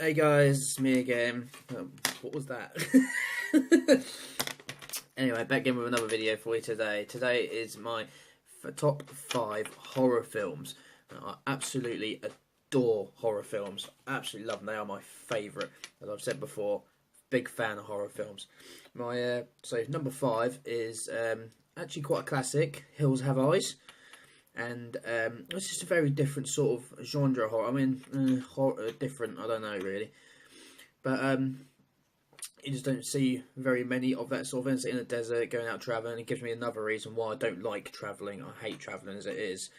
Hey guys, me again. What was that? Anyway, back in with another video for you today. Today is my top 5 horror films. I absolutely adore horror films. Absolutely love them. They are my favourite. As I've said before, big fan of horror films. My so number 5 is actually quite a classic, Hills Have Eyes. And it's just a very different sort of genre of horror. I mean, horror, different, I don't know really. But you just don't see very many of that sort of thing. In the desert, going out travelling. It gives me another reason why I don't like travelling. I hate travelling as it is.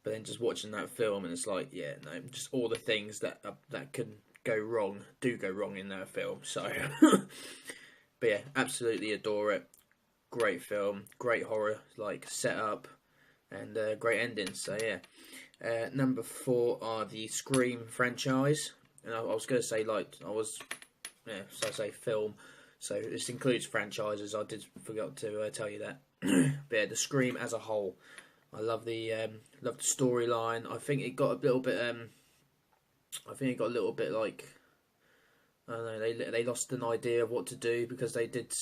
But then just watching that film, and it's like, yeah, no, just all the things that can go wrong do go wrong in that film. So, but yeah, absolutely adore it. Great film, great horror like setup. And great endings. So yeah, number 4 are the Scream franchise, and I was going to say so I say film. So this includes franchises. I did forget to tell you that. But yeah, the Scream as a whole, I love the storyline. I think it got a little bit like, I don't know, they lost an idea of what to do, because they did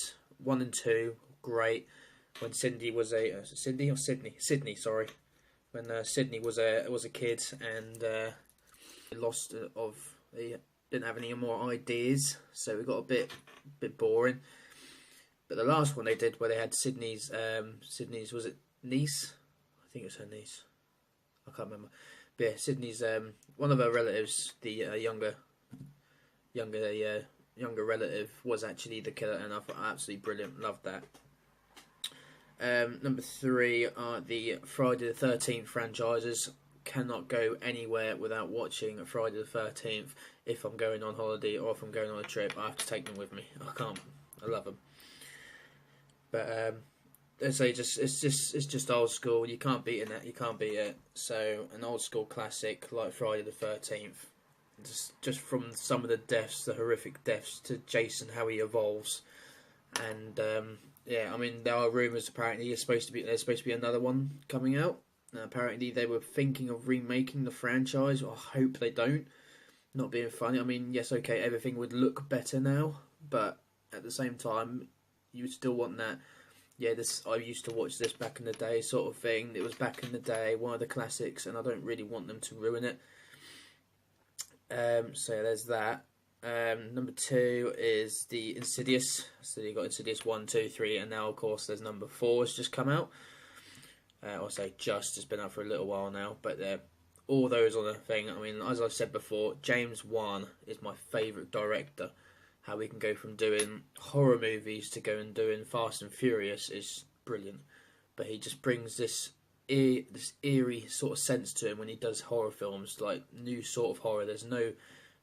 1 and 2 great. When Cindy was Sydney, sorry. When Sydney was a kid, and they didn't have any more ideas, so it got a bit boring. But the last one they did, where they had Sydney's was it niece? I think it was her niece. I can't remember. But yeah, Sydney's one of her relatives, the younger relative, was actually the killer, and I thought absolutely brilliant. Loved that. Number 3 are the Friday the 13th franchises. Cannot go anywhere without watching Friday the 13th. If I'm going on holiday or if I'm going on a trip, I have to take them with me. I can't. I love them. But it's just old school. You can't beat that. You can't beat it. So an old school classic like Friday the 13th. Just from some of the deaths, the horrific deaths, to Jason, how he evolves, and yeah, I mean, there are rumours apparently there's supposed to be another one coming out. Apparently they were thinking of remaking the franchise. I hope they don't. Not being funny. I mean, yes, okay, everything would look better now, but at the same time, you would still want that. Yeah, I used to watch this back in the day sort of thing. It was back in the day, one of the classics, and I don't really want them to ruin it. So yeah, there's that. Number 2 is the Insidious. So you got Insidious 1, 2, 3, and now of course there's number 4 has just come out. I'll say it's been out for a little while now, but all those on the thing. I mean, as I've said before, James Wan is my favourite director. How we can go from doing horror movies to going doing Fast and Furious is brilliant. But he just brings this eerie sort of sense to him when he does horror films, like new sort of horror. There's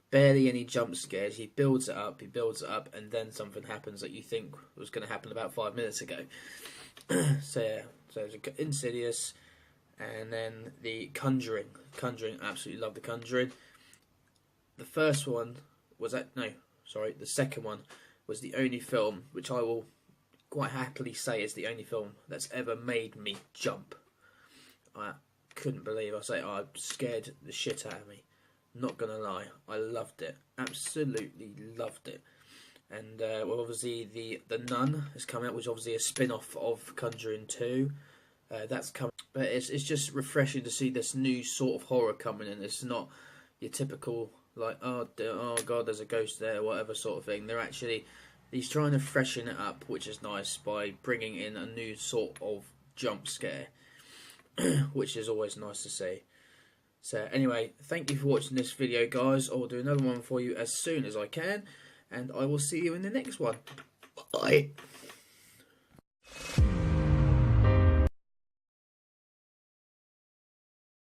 barely any jump scares. He builds it up, and then something happens that you think was going to happen about 5 minutes ago. So yeah, so there's Insidious, and then the Conjuring. Absolutely love the Conjuring. The first one was the second one was the only film which I will quite happily say is the only film that's ever made me jump. I couldn't believe. I scared the shit out of me. Not gonna lie, I loved it. Absolutely loved it. And well, obviously the Nun has come out, which is obviously a spin-off of Conjuring 2. That's coming, but it's just refreshing to see this new sort of horror coming in. It's not your typical like oh god, there's a ghost there, or whatever sort of thing. He's trying to freshen it up, which is nice, by bringing in a new sort of jump scare, which is always nice to see. So anyway, thank you for watching this video, guys. I'll do another one for you as soon as I can, and I will see you in the next one. Bye.